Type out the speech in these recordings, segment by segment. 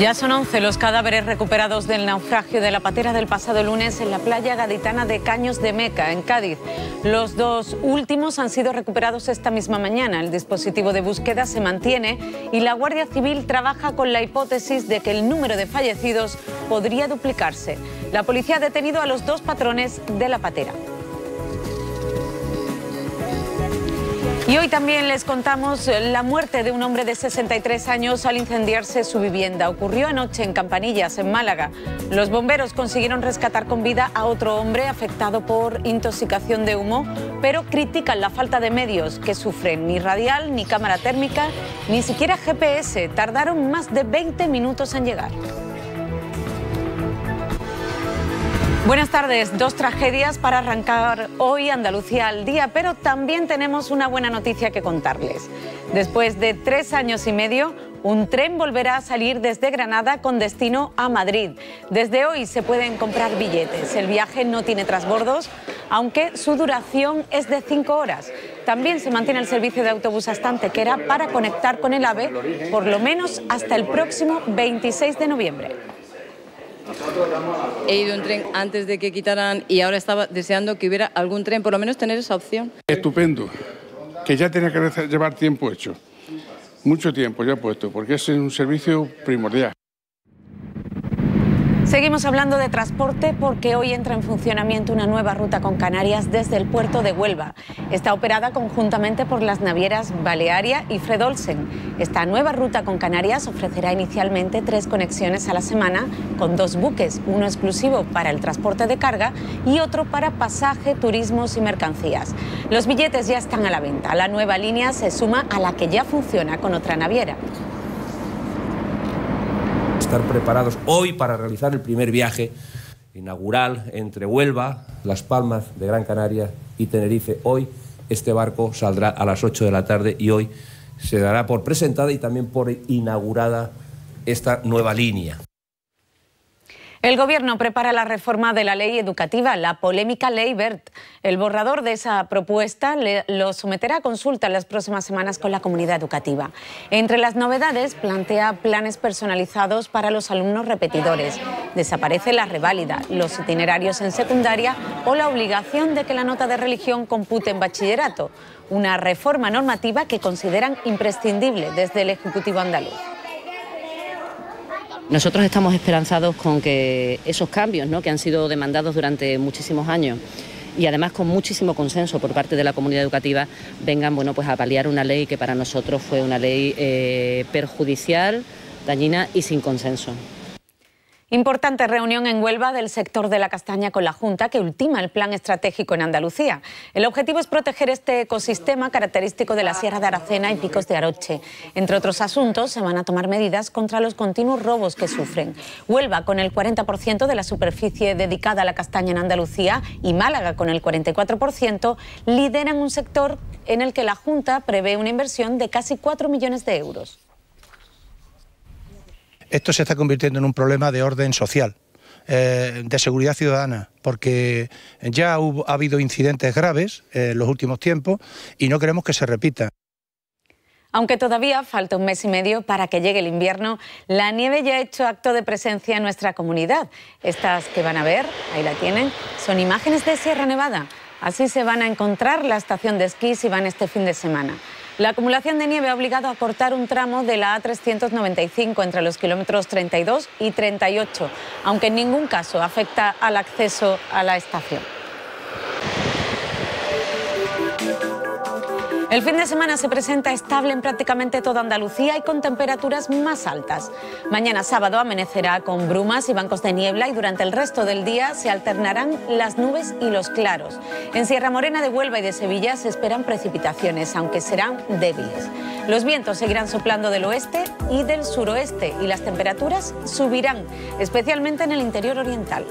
Ya son 11 los cadáveres recuperados del naufragio de la patera del pasado lunes en la playa gaditana de Caños de Meca, en Cádiz. Los dos últimos han sido recuperados esta misma mañana. El dispositivo de búsqueda se mantiene y la Guardia Civil trabaja con la hipótesis de que el número de fallecidos podría duplicarse. La policía ha detenido a los dos patrones de la patera. Y hoy también les contamos la muerte de un hombre de 63 años al incendiarse su vivienda. Ocurrió anoche en Campanillas, en Málaga. Los bomberos consiguieron rescatar con vida a otro hombre afectado por intoxicación de humo, pero critican la falta de medios que sufren. Ni radial, ni cámara térmica, ni siquiera GPS. Tardaron más de 20 minutos en llegar. Buenas tardes. Dos tragedias para arrancar hoy Andalucía al día, pero también tenemos una buena noticia que contarles. Después de 3 años y medio, un tren volverá a salir desde Granada con destino a Madrid. Desde hoy se pueden comprar billetes. El viaje no tiene transbordos, aunque su duración es de 5 horas. También se mantiene el servicio de autobús hasta Antequera para conectar con el AVE, por lo menos hasta el próximo 26 de noviembre. He ido en tren antes de que quitaran y ahora estaba deseando que hubiera algún tren, por lo menos tener esa opción. Estupendo, que ya tenía que llevar tiempo hecho, mucho tiempo ya puesto, porque es un servicio primordial. Seguimos hablando de transporte porque hoy entra en funcionamiento una nueva ruta con Canarias desde el puerto de Huelva. Está operada conjuntamente por las navieras Balearia y Fred Olsen. Esta nueva ruta con Canarias ofrecerá inicialmente 3 conexiones a la semana con 2 buques, uno exclusivo para el transporte de carga y otro para pasaje, turismos y mercancías. Los billetes ya están a la venta. La nueva línea se suma a la que ya funciona con otra naviera. Estar preparados hoy para realizar el primer viaje inaugural entre Huelva, Las Palmas de Gran Canaria y Tenerife. Hoy este barco saldrá a las 8 de la tarde y hoy se dará por presentada y también por inaugurada esta nueva línea. El Gobierno prepara la reforma de la ley educativa, la polémica Ley Wert. El borrador de esa propuesta lo someterá a consulta en las próximas semanas con la comunidad educativa. Entre las novedades, plantea planes personalizados para los alumnos repetidores. Desaparece la reválida, los itinerarios en secundaria o la obligación de que la nota de religión compute en bachillerato. Una reforma normativa que consideran imprescindible desde el Ejecutivo andaluz. Nosotros estamos esperanzados con que esos cambios, ¿no?, que han sido demandados durante muchísimos años y además con muchísimo consenso por parte de la comunidad educativa, vengan, bueno, pues a paliar una ley que para nosotros fue una ley perjudicial, dañina y sin consenso. Importante reunión en Huelva del sector de la castaña con la Junta, que ultima el plan estratégico en Andalucía. El objetivo es proteger este ecosistema característico de la Sierra de Aracena y Picos de Aroche. Entre otros asuntos, se van a tomar medidas contra los continuos robos que sufren. Huelva, con el 40% de la superficie dedicada a la castaña en Andalucía, y Málaga, con el 44%, lideran un sector en el que la Junta prevé una inversión de casi 4 millones de euros. Esto se está convirtiendo en un problema de orden social, de seguridad ciudadana, porque ya ha habido incidentes graves en los últimos tiempos y no queremos que se repita. Aunque todavía falta un mes y medio para que llegue el invierno, la nieve ya ha hecho acto de presencia en nuestra comunidad. Estas que van a ver, ahí la tienen, son imágenes de Sierra Nevada. Así se van a encontrar la estación de esquí si van este fin de semana. La acumulación de nieve ha obligado a cortar un tramo de la A395 entre los kilómetros 32 y 38, aunque en ningún caso afecta al acceso a la estación. El fin de semana se presenta estable en prácticamente toda Andalucía y con temperaturas más altas. Mañana sábado amanecerá con brumas y bancos de niebla y durante el resto del día se alternarán las nubes y los claros. En Sierra Morena de Huelva y de Sevilla se esperan precipitaciones, aunque serán débiles. Los vientos seguirán soplando del oeste y del suroeste y las temperaturas subirán, especialmente en el interior oriental.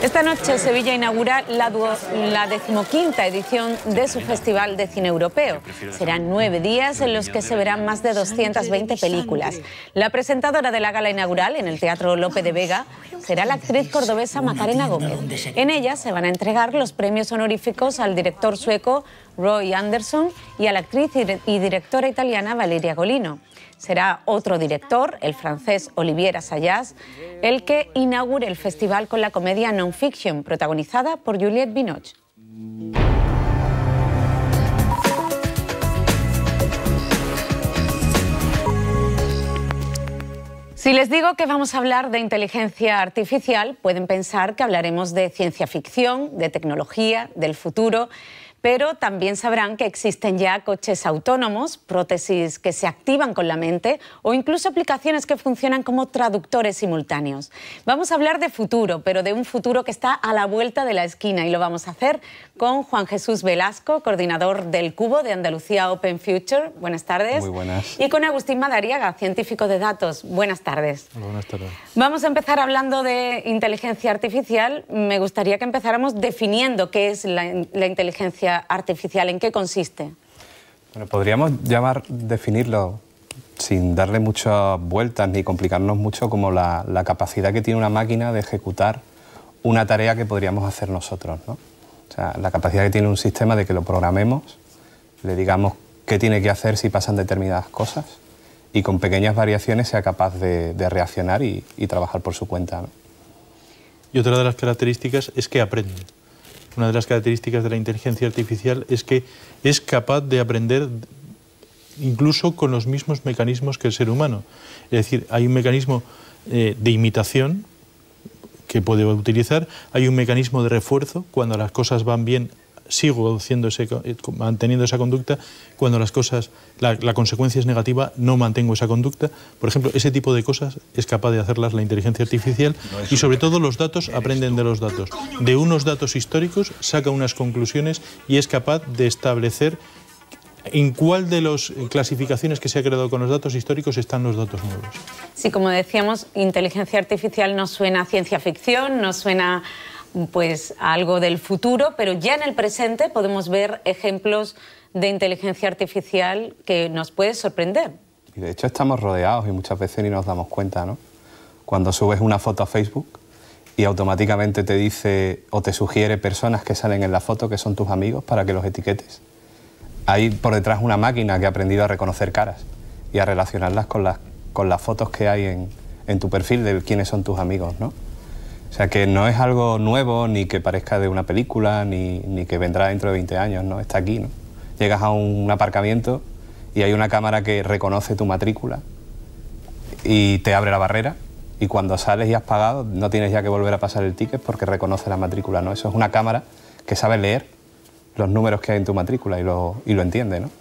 Esta noche Sevilla inaugura la 15ª edición de su Festival de Cine Europeo. Serán 9 días en los que se verán más de 220 películas. La presentadora de la gala inaugural en el Teatro Lope de Vega será la actriz cordobesa Macarena Gómez. En ella se van a entregar los premios honoríficos al director sueco Roy Andersson y a la actriz y directora italiana Valeria Golino. Será otro director, el francés Olivier Assayas, el que inaugure el festival con la comedia Non-Fiction, protagonizada por Juliette Binoche. Si les digo que vamos a hablar de inteligencia artificial, pueden pensar que hablaremos de ciencia ficción, de tecnología, del futuro, pero también sabrán que existen ya coches autónomos, prótesis que se activan con la mente o incluso aplicaciones que funcionan como traductores simultáneos. Vamos a hablar de futuro, pero de un futuro que está a la vuelta de la esquina, y lo vamos a hacer con Juan Jesús Velasco, coordinador del Cubo de Andalucía Open Future. Buenas tardes. Muy buenas. Y con Agustín Madariaga, científico de datos. Buenas tardes. Hola, buenas tardes. Vamos a empezar hablando de inteligencia artificial. Me gustaría que empezáramos definiendo qué es la inteligencia artificial, ¿en qué consiste? Bueno, podríamos definirlo sin darle muchas vueltas ni complicarnos mucho como la capacidad que tiene una máquina de ejecutar una tarea que podríamos hacer nosotros, ¿no? O sea, la capacidad que tiene un sistema de que lo programemos, le digamos qué tiene que hacer si pasan determinadas cosas y con pequeñas variaciones sea capaz de reaccionar y trabajar por su cuenta, ¿no? Y otra de las características es que aprende. Una de las características de la inteligencia artificial es que es capaz de aprender incluso con los mismos mecanismos que el ser humano. Es decir, hay un mecanismo de imitación que puede utilizar, hay un mecanismo de refuerzo, cuando las cosas van bien sigo manteniendo esa conducta, cuando las cosas, la consecuencia es negativa, no mantengo esa conducta. Por ejemplo, ese tipo de cosas es capaz de hacerlas la inteligencia artificial, y sobre todo los datos aprenden de los datos. De unos datos históricos saca unas conclusiones y es capaz de establecer en cuál de las clasificaciones que se ha creado con los datos históricos están los datos nuevos. Sí, como decíamos, inteligencia artificial nos suena a ciencia ficción, nos suena pues a algo del futuro, pero ya en el presente podemos ver ejemplos de inteligencia artificial que nos puede sorprender. Y de hecho estamos rodeados y muchas veces ni nos damos cuenta, ¿no? Cuando subes una foto a Facebook y automáticamente te dice o te sugiere personas que salen en la foto que son tus amigos para que los etiquetes. Hay por detrás una máquina que ha aprendido a reconocer caras y a relacionarlas con las fotos que hay en tu perfil de quiénes son tus amigos, ¿no? O sea que no es algo nuevo, ni que parezca de una película, ni que vendrá dentro de 20 años, ¿no? Está aquí, ¿no? Llegas a un aparcamiento y hay una cámara que reconoce tu matrícula y te abre la barrera, y cuando sales y has pagado no tienes ya que volver a pasar el ticket porque reconoce la matrícula, ¿no? Eso es una cámara que sabe leer los números que hay en tu matrícula y lo entiende, ¿no?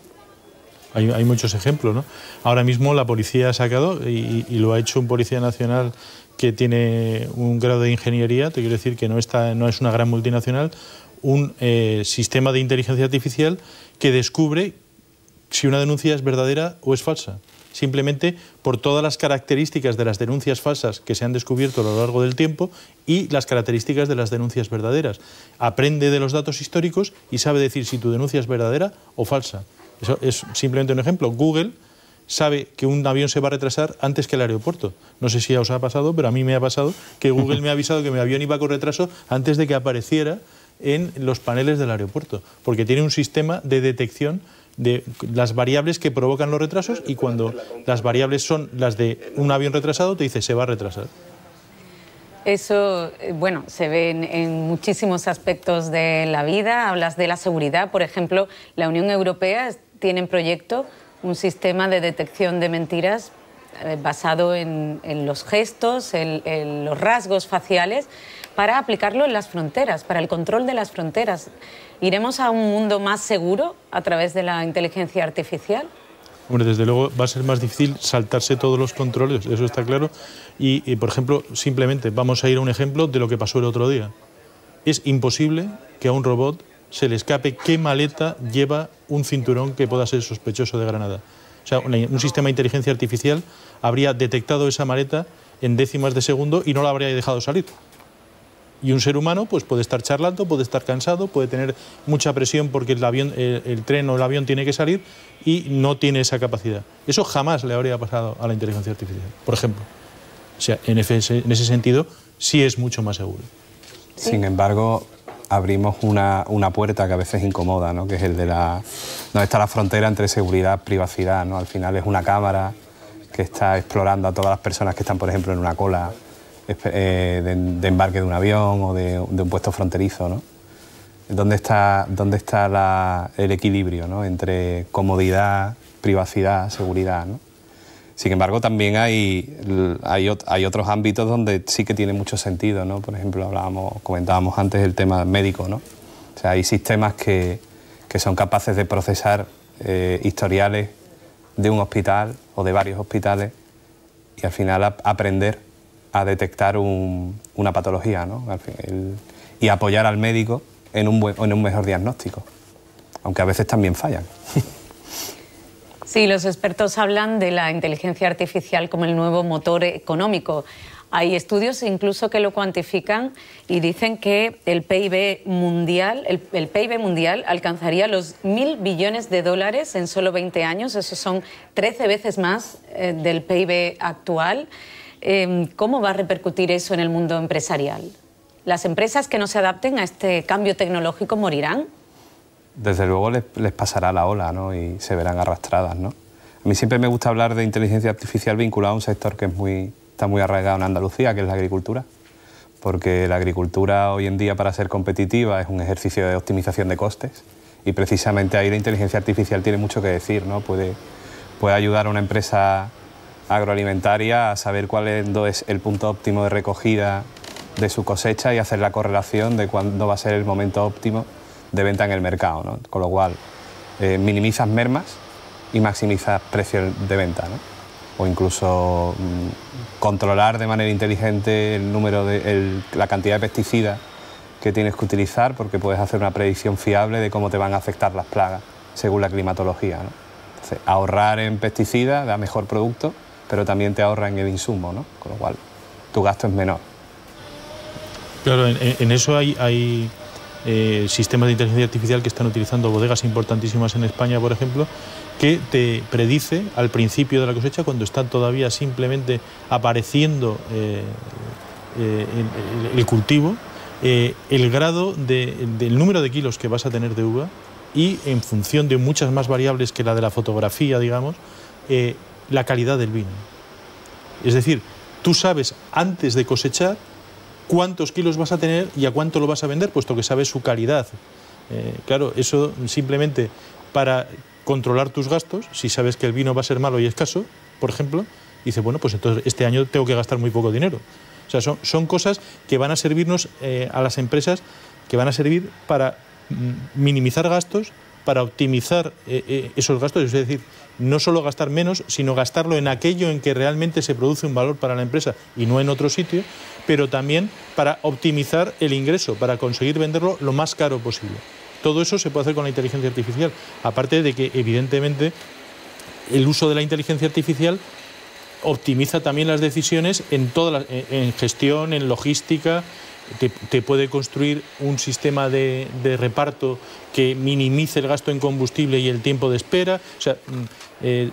Hay muchos ejemplos, ¿no? Ahora mismo la policía ha sacado, y lo ha hecho un policía nacional que tiene un grado de ingeniería, te quiero decir que no es una gran multinacional, un sistema de inteligencia artificial que descubre si una denuncia es verdadera o es falsa, simplemente por todas las características de las denuncias falsas que se han descubierto a lo largo del tiempo y las características de las denuncias verdaderas. Aprende de los datos históricos y sabe decir si tu denuncia es verdadera o falsa. Eso es simplemente un ejemplo. Google sabe que un avión se va a retrasar antes que el aeropuerto. No sé si ya os ha pasado, pero a mí me ha pasado que Google me ha avisado que mi avión iba con retraso antes de que apareciera en los paneles del aeropuerto, porque tiene un sistema de detección de las variables que provocan los retrasos, y cuando las variables son las de un avión retrasado, te dice se va a retrasar. Eso, bueno, se ve en muchísimos aspectos de la vida. Hablas de la seguridad, por ejemplo, la Unión Europea tiene en proyecto un sistema de detección de mentiras basado en los gestos, en los rasgos faciales, para aplicarlo en las fronteras, para el control de las fronteras. ¿Iremos a un mundo más seguro a través de la inteligencia artificial? Hombre, desde luego va a ser más difícil saltarse todos los controles, eso está claro. Y por ejemplo, simplemente vamos a ir a un ejemplo de lo que pasó el otro día. Es imposible que a un robot se le escape qué maleta lleva un cinturón que pueda ser sospechoso de granada. O sea, un sistema de inteligencia artificial habría detectado esa maleta en décimas de segundo y no la habría dejado salir. Y un ser humano pues puede estar charlando, puede estar cansado, puede tener mucha presión porque el tren o el avión tiene que salir y no tiene esa capacidad. Eso jamás le habría pasado a la inteligencia artificial, por ejemplo. O sea, en ese sentido sí es mucho más seguro. Sin embargo, abrimos una puerta que a veces incomoda, ¿no? Que es el de donde está la frontera entre seguridad y privacidad, ¿no? Al final es una cámara que está explorando a todas las personas que están, por ejemplo, en una cola de embarque de un avión o de un puesto fronterizo, ¿no? ¿Dónde está el equilibrio, ¿no? Entre comodidad, privacidad, seguridad, ¿no? Sin embargo, también hay otros ámbitos donde sí que tiene mucho sentido, ¿no? Por ejemplo, comentábamos antes el tema médico, ¿no? O sea, hay sistemas que son capaces de procesar historiales de un hospital o de varios hospitales y al final aprender a detectar una patología, ¿no? Y apoyar al médico en un mejor diagnóstico, aunque a veces también fallan. Sí, los expertos hablan de la inteligencia artificial como el nuevo motor económico. Hay estudios incluso que lo cuantifican y dicen que el PIB mundial, el PIB mundial alcanzaría los 1.000 billones de dólares en solo 20 años. Eso son 13 veces más del PIB actual. ¿Cómo va a repercutir eso en el mundo empresarial? ¿Las empresas que no se adapten a este cambio tecnológico morirán? Desde luego les pasará la ola, ¿no? Y se verán arrastradas, ¿no? A mí siempre me gusta hablar de inteligencia artificial vinculado a un sector que está muy arraigado en Andalucía, que es la agricultura. Porque la agricultura hoy en día, para ser competitiva, es un ejercicio de optimización de costes y precisamente ahí la inteligencia artificial tiene mucho que decir, ¿no? Puede ayudar a una empresa agroalimentaria a saber cuál es el punto óptimo de recogida de su cosecha y hacer la correlación de cuándo va a ser el momento óptimo de venta en el mercado, ¿no? Con lo cual minimizas mermas y maximizas precios de venta, ¿no? O incluso controlar de manera inteligente la cantidad de pesticidas que tienes que utilizar, porque puedes hacer una predicción fiable de cómo te van a afectar las plagas según la climatología, ¿no? Entonces, ahorrar en pesticidas da mejor producto, pero también te ahorra en el insumo, ¿no? Con lo cual tu gasto es menor. Claro, en eso hay sistemas de inteligencia artificial que están utilizando bodegas importantísimas en España, por ejemplo, que te predice al principio de la cosecha, cuando están todavía simplemente apareciendo el cultivo, el grado del número de kilos que vas a tener de uva y, en función de muchas más variables que la de la fotografía, digamos, la calidad del vino. Es decir, tú sabes antes de cosechar cuántos kilos vas a tener y a cuánto lo vas a vender, puesto que sabes su calidad. Claro, eso simplemente para controlar tus gastos, si sabes que el vino va a ser malo y escaso, por ejemplo, dices, bueno, pues entonces este año tengo que gastar muy poco dinero. O sea, son cosas que van a servirnos a las empresas, que van a servir para minimizar gastos, para optimizar esos gastos, es decir, no solo gastar menos, sino gastarlo en aquello en que realmente se produce un valor para la empresa y no en otro sitio, pero también para optimizar el ingreso, para conseguir venderlo lo más caro posible. Todo eso se puede hacer con la inteligencia artificial, aparte de que, evidentemente, el uso de la inteligencia artificial optimiza también las decisiones en gestión, en logística. Te puede construir un sistema de reparto que minimice el gasto en combustible y el tiempo de espera. O sea,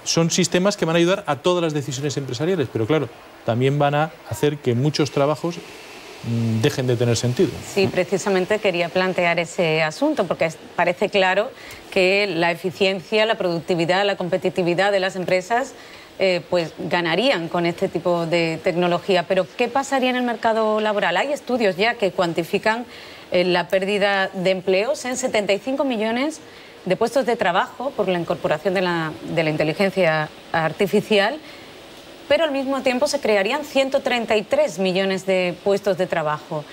son sistemas que van a ayudar a todas las decisiones empresariales, pero claro, también van a hacer que muchos trabajos dejen de tener sentido. Sí, precisamente quería plantear ese asunto, porque parece claro que la eficiencia, la productividad, la competitividad de las empresas pues ganarían con este tipo de tecnología. Pero ¿qué pasaría en el mercado laboral? Hay estudios ya que cuantifican la pérdida de empleos en 75 millones de puestos de trabajo por la incorporación de la inteligencia artificial, pero al mismo tiempo se crearían 133 millones de puestos de trabajo.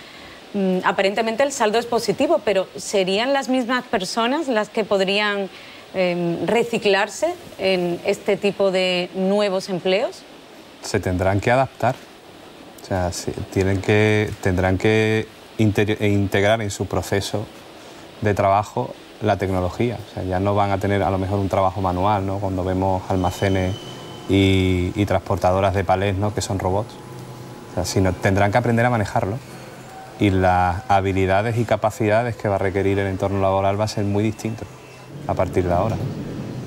Aparentemente el saldo es positivo, pero ¿serían las mismas personas las que podrían reciclarse en este tipo de nuevos empleos? Se tendrán que adaptar, o sea, tendrán que integrar en su proceso de trabajo la tecnología. O sea, ya no van a tener a lo mejor un trabajo manual, ¿no? Cuando vemos almacenes y transportadoras de palés, ¿no? Que son robots, o sea, sino tendrán que aprender a manejarlo y las habilidades y capacidades que va a requerir el entorno laboral va a ser muy distinto a partir de ahora.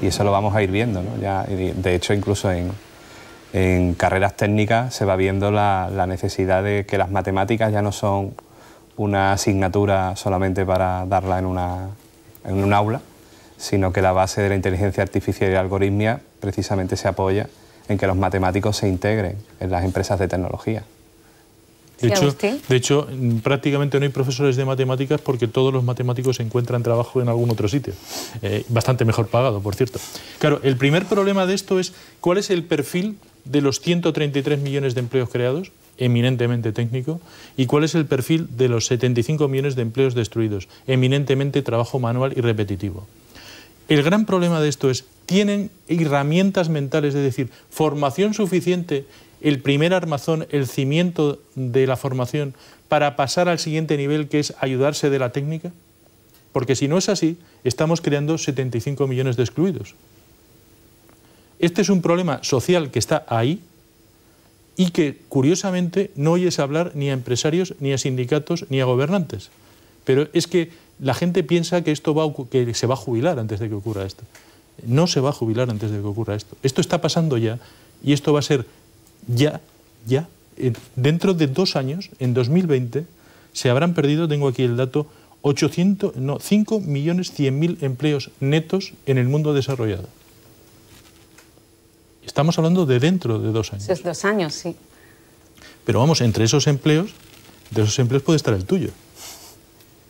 Y eso lo vamos a ir viendo, ¿no? Ya, de hecho, incluso en carreras técnicas se va viendo la necesidad de que las matemáticas ya no son una asignatura solamente para darla en un aula, sino que la base de la inteligencia artificial y la algoritmia precisamente se apoya en que los matemáticos se integren en las empresas de tecnología. De hecho, prácticamente no hay profesores de matemáticas porque todos los matemáticos encuentran trabajo en algún otro sitio. Bastante mejor pagado, por cierto. Claro, el primer problema de esto es cuál es el perfil de los 133 millones de empleos creados, eminentemente técnico, y cuál es el perfil de los 75 millones de empleos destruidos, eminentemente trabajo manual y repetitivo. El gran problema de esto es, ¿tienen herramientas mentales, es decir, formación suficiente, el primer armazón, el cimiento de la formación, para pasar al siguiente nivel, que es ayudarse de la técnica? Porque si no es así, estamos creando 75 millones de excluidos. Este es un problema social que está ahí y que, curiosamente, no oyes hablar ni a empresarios, ni a sindicatos, ni a gobernantes. Pero es que la gente piensa que que se va a jubilar antes de que ocurra esto. No se va a jubilar antes de que ocurra esto. Esto está pasando ya y esto va a ser ya. Dentro de 2 años, en 2020, se habrán perdido, tengo aquí el dato, 5.100.000 empleos netos en el mundo desarrollado. Estamos hablando de dentro de 2 años. Esos 2 años, sí. Pero vamos, entre esos empleos, puede estar el tuyo.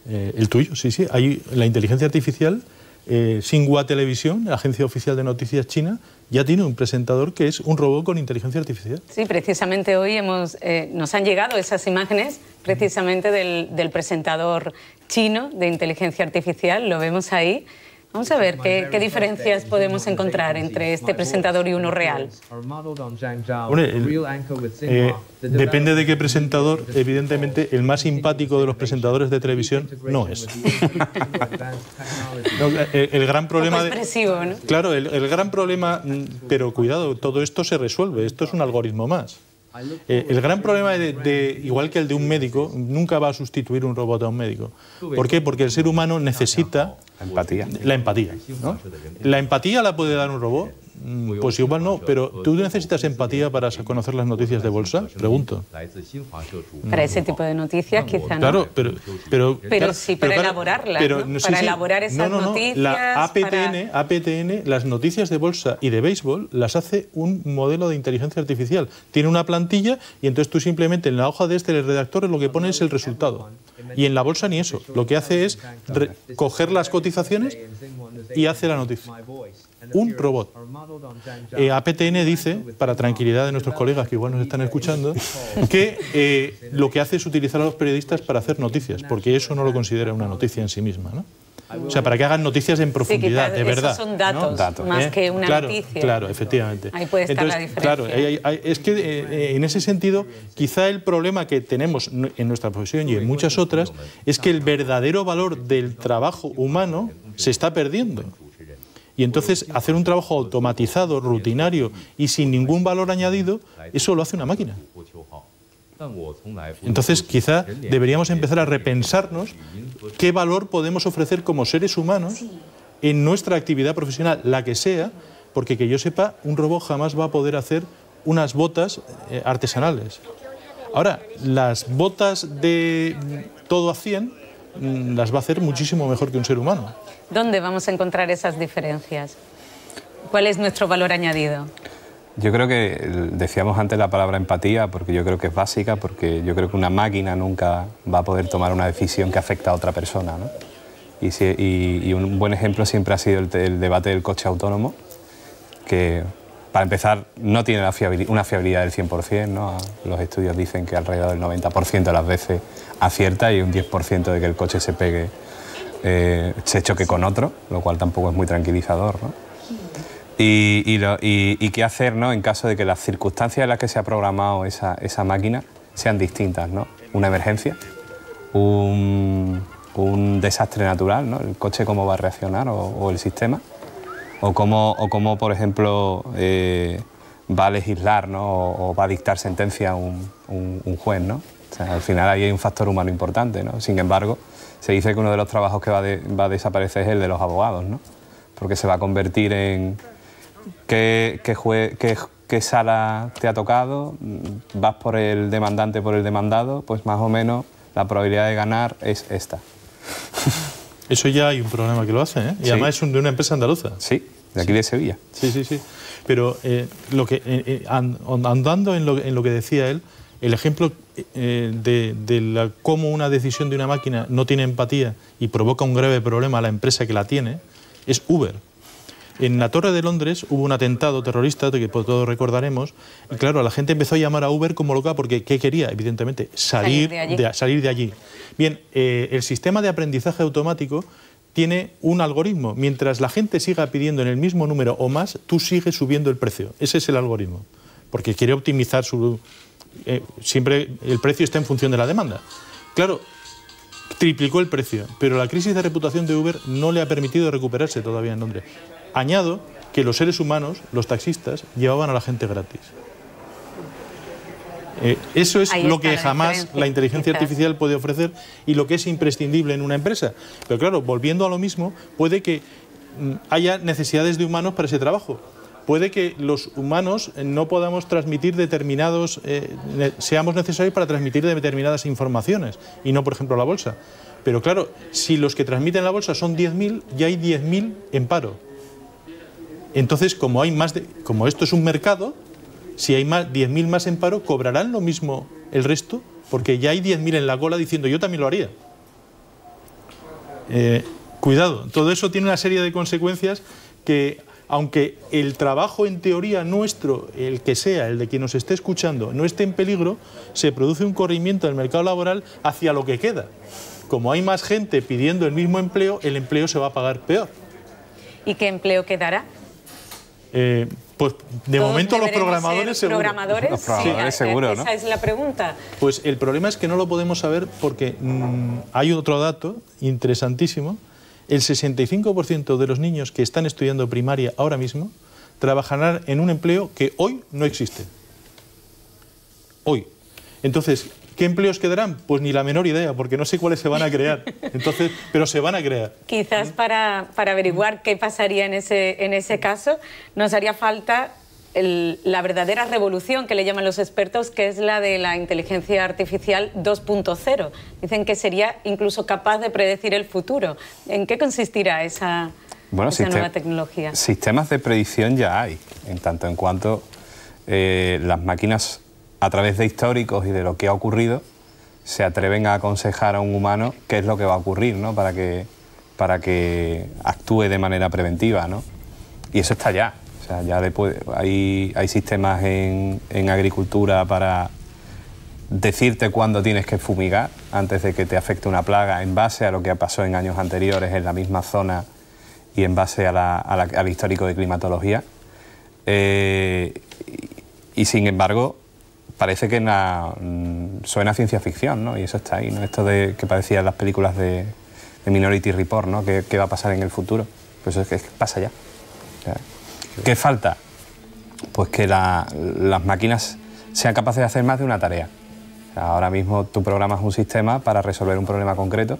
El tuyo, sí. Hay la inteligencia artificial, Xinhua Televisión, la agencia oficial de noticias china, ya tiene un presentador que es un robot con inteligencia artificial. Sí, precisamente hoy nos han llegado esas imágenes precisamente del presentador chino de inteligencia artificial, lo vemos ahí. Vamos a ver qué diferencias podemos encontrar entre este presentador y uno real. Depende de qué presentador. Evidentemente, el más simpático de los presentadores de televisión no es. El gran problema... Un poco expresivo, ¿no? Claro, el gran problema... Pero cuidado, todo esto se resuelve. Esto es un algoritmo más. El gran problema, igual que el de un médico, nunca va a sustituir un robot a un médico. ¿Por qué? Porque el ser humano necesita la empatía, ¿no? ¿La empatía la puede dar un robot? Pues igual no, pero ¿tú necesitas empatía para conocer las noticias de bolsa? Pregunto. Para ese tipo de noticias quizá no. Claro, pero sí para elaborarlas, ¿no? Para elaborar esas noticias. La APTN, las noticias de bolsa y de béisbol las hace un modelo de inteligencia artificial. Tiene una plantilla y entonces tú simplemente en la hoja de el redactor lo que pone es el resultado. Y en la bolsa ni eso. Lo que hace es coger las cotizaciones y hace la noticia. Un robot. APTN dice, para tranquilidad de nuestros colegas que igual nos están escuchando, que lo que hace es utilizar a los periodistas para hacer noticias, porque eso no lo considera una noticia en sí misma, ¿no? O sea, para que hagan noticias en profundidad, de verdad. Esos son datos, más que una noticia. Claro, efectivamente. Ahí puede estar la diferencia. Claro, es que en ese sentido, quizá el problema que tenemos en nuestra profesión y en muchas otras es que el verdadero valor del trabajo humano se está perdiendo. Y entonces hacer un trabajo automatizado, rutinario y sin ningún valor añadido, eso lo hace una máquina. Entonces quizá deberíamos empezar a repensarnos qué valor podemos ofrecer como seres humanos en nuestra actividad profesional, la que sea, porque que yo sepa, un robot jamás va a poder hacer unas botas artesanales. Ahora, las botas de todo a 100 las va a hacer muchísimo mejor que un ser humano. ¿Dónde vamos a encontrar esas diferencias? ¿Cuál es nuestro valor añadido? Yo creo que decíamos antes la palabra empatía, porque yo creo que es básica, porque yo creo que una máquina nunca va a poder tomar una decisión que afecta a otra persona, ¿no? Y un buen ejemplo siempre ha sido el debate del coche autónomo, que para empezar no tiene una fiabilidad del 100%, ¿no? Los estudios dicen que alrededor del 90% de las veces acierta y un 10% de que el coche se pegue, se choque con otro, lo cual tampoco es muy tranquilizador, ¿no? Y qué hacer, ¿no?, en caso de que las circunstancias en las que se ha programado esa máquina sean distintas, ¿no? Una emergencia, un desastre natural, ¿no? El coche cómo va a reaccionar o el sistema, o cómo por ejemplo, va a legislar, ¿no? O va a dictar sentencia un juez, ¿no? O sea, al final ahí hay un factor humano importante, ¿no? Sin embargo, se dice que uno de los trabajos que va a desaparecer es el de los abogados, ¿no? Porque se va a convertir en qué sala te ha tocado, vas por el demandante, por el demandado, pues más o menos la probabilidad de ganar es esta. Eso ya hay un programa que lo hace, ¿eh? Y sí. Además es de una empresa andaluza. Sí, de aquí de Sevilla. Sí, sí, sí. Pero andando en lo que decía él, el ejemplo de cómo una decisión de una máquina no tiene empatía y provoca un grave problema a la empresa que la tiene, es Uber. En la Torre de Londres hubo un atentado terrorista que todos recordaremos, y claro, la gente empezó a llamar a Uber como loca porque ¿qué quería? Evidentemente, salir de allí. Bien, el sistema de aprendizaje automático tiene un algoritmo. Mientras la gente siga pidiendo en el mismo número o más, tú sigues subiendo el precio. Ese es el algoritmo, porque quiere optimizar su... siempre el precio está en función de la demanda. Claro, triplicó el precio, pero la crisis de reputación de Uber no le ha permitido recuperarse todavía en Londres. Añado que los seres humanos, los taxistas, llevaban a la gente gratis. Eso es lo que jamás la inteligencia artificial puede ofrecer y lo que es imprescindible en una empresa. Pero claro, volviendo a lo mismo, puede que haya necesidades de humanos para ese trabajo. Puede que los humanos no podamos transmitir determinados, seamos necesarios para transmitir determinadas informaciones y no, por ejemplo, la bolsa. Pero claro, si los que transmiten la bolsa son 10.000, ya hay 10.000 en paro. Entonces, como esto es un mercado, si hay 10.000 más en paro, ¿cobrarán lo mismo el resto? Porque ya hay 10.000 en la cola diciendo yo también lo haría. Cuidado, todo eso tiene una serie de consecuencias que, aunque el trabajo en teoría nuestro, el que sea, el de quien nos esté escuchando, no esté en peligro, se produce un corrimiento del mercado laboral hacia lo que queda. Como hay más gente pidiendo el mismo empleo, el empleo se va a pagar peor. ¿Y qué empleo quedará? Pues de momento los programadores seguro. ¿Programadores? Los programadores seguro, ¿no? Esa es la pregunta. Pues el problema es que no lo podemos saber porque hay otro dato interesantísimo. El 65% de los niños que están estudiando primaria ahora mismo trabajarán en un empleo que hoy no existe. Hoy. Entonces, ¿qué empleos quedarán? Pues ni la menor idea, porque no sé cuáles se van a crear. Entonces, pero se van a crear. Quizás para averiguar qué pasaría en ese caso, nos haría falta la verdadera revolución que le llaman los expertos, que es la de la inteligencia artificial 2.0. Dicen que sería incluso capaz de predecir el futuro. ¿En qué consistirá esa nueva tecnología? Sistemas de predicción ya hay, en tanto en cuanto las máquinas, a través de históricos y de lo que ha ocurrido, se atreven a aconsejar a un humano qué es lo que va a ocurrir, ¿no? para que actúe de manera preventiva, ¿no? Y eso está ya. O sea, ya hay sistemas en agricultura para decirte cuándo tienes que fumigar antes de que te afecte una plaga, en base a lo que pasó en años anteriores en la misma zona y en base al histórico de climatología. Y sin embargo, parece que suena ciencia ficción, ¿no? Y eso está ahí, ¿no? Esto de que parecía en las películas de Minority Report, ¿no? ¿Qué va a pasar en el futuro? Pues es que pasa ya. ¿Qué falta? Pues que las máquinas sean capaces de hacer más de una tarea. O sea, ahora mismo tú programas un sistema para resolver un problema concreto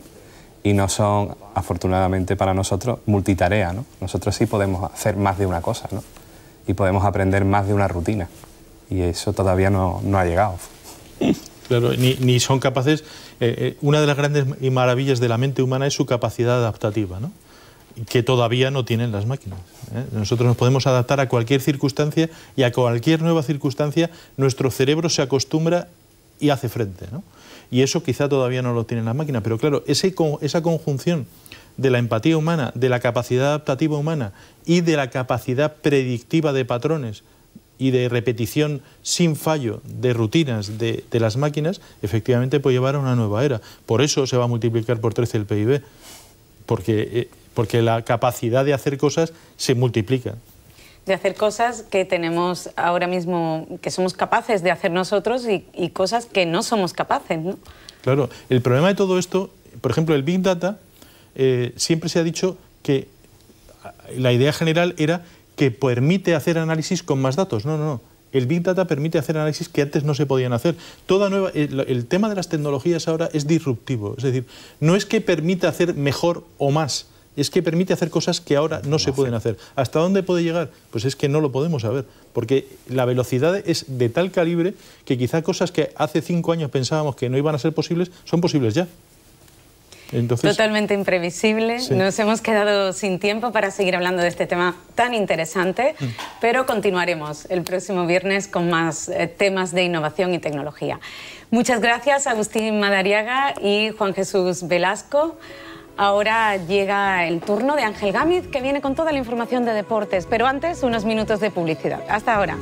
y no son, afortunadamente para nosotros, multitarea, ¿no? Nosotros sí podemos hacer más de una cosa, ¿no? Y podemos aprender más de una rutina. Y eso todavía no ha llegado. Claro, ni son capaces... una de las grandes maravillas de la mente humana es su capacidad adaptativa, ¿no? Que todavía no tienen las máquinas, ¿eh? Nosotros nos podemos adaptar a cualquier circunstancia y a cualquier nueva circunstancia nuestro cerebro se acostumbra y hace frente, ¿no? Y eso quizá todavía no lo tienen las máquinas, pero claro, esa conjunción de la empatía humana, de la capacidad adaptativa humana y de la capacidad predictiva de patrones y de repetición sin fallo de rutinas de las máquinas, efectivamente puede llevar a una nueva era. Por eso se va a multiplicar por 13 el PIB, porque la capacidad de hacer cosas se multiplica. De hacer cosas que tenemos ahora mismo, que somos capaces de hacer nosotros y cosas que no somos capaces, ¿no? Claro, el problema de todo esto, por ejemplo, el Big Data, siempre se ha dicho que la idea general era que permite hacer análisis con más datos. No, no, no. El Big Data permite hacer análisis que antes no se podían hacer. El tema de las tecnologías ahora es disruptivo, es decir, no es que permita hacer mejor o más, es que permite hacer cosas que ahora no se pueden hacer. ¿Hasta dónde puede llegar? Pues es que no lo podemos saber, porque la velocidad es de tal calibre que quizá cosas que hace 5 años pensábamos que no iban a ser posibles, son posibles ya. Entonces, totalmente imprevisible. Sí. Nos hemos quedado sin tiempo para seguir hablando de este tema tan interesante, pero continuaremos el próximo viernes con más temas de innovación y tecnología. Muchas gracias, Agustín Madariaga y Juan Jesús Velasco. Ahora llega el turno de Ángel Gámez, que viene con toda la información de deportes, pero antes unos minutos de publicidad. Hasta ahora.